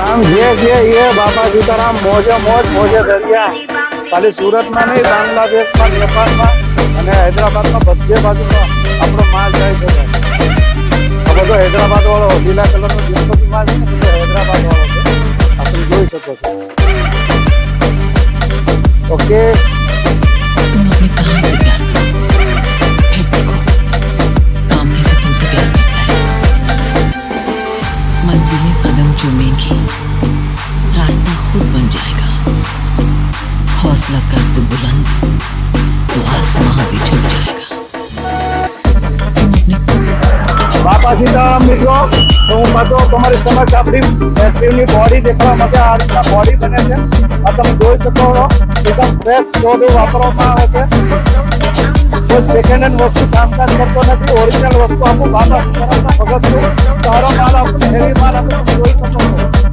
राम ये बाबा सीताराम मोजे मोज मोजे दरिया खाली सूरत में नहीं बांग्लादेश में नेपाल में અને હૈદરાબાદમાં બધે બાજુમાં આપણો માલ જાય છે આ બધો હૈદરાબાદ વાળો લીલા કલરનો જેટલો બી માલ છે ને બધો હૈદરાબાદ વાળો છે આપણે જોઈ શકો છો ઓકે तुम अपने काम से प्यार करो फिर देखो काम कैसे तुमसे प्यार करता है। मंजिलें कदम चूमेंगी रास्ता खुद बन जाएगा। हौसला कर तू बुलंद तो आसमां भी झुक जाएगा। બાપા સીતારામ મિત્રો તો હું પાછો તમારી સમક્ષ આપણી ફેક્ટરીની બોડી દેખાડવા માટે આ રીતના બોડી બને છે આ તમે જોઈ શકો છો એકદમ ફ્રેશ લોડ વાપરવામાં આવે છે કોઈ સેકન્ડ હેન્ડ વસ્તુ કામકાજ કરતો નથી ઓરિજિનલ વસ્તુ આપણું બાપા સીતારામના ભગત સારો માલ આપણને હેવી માલ આપણે જોઈ શકો છો।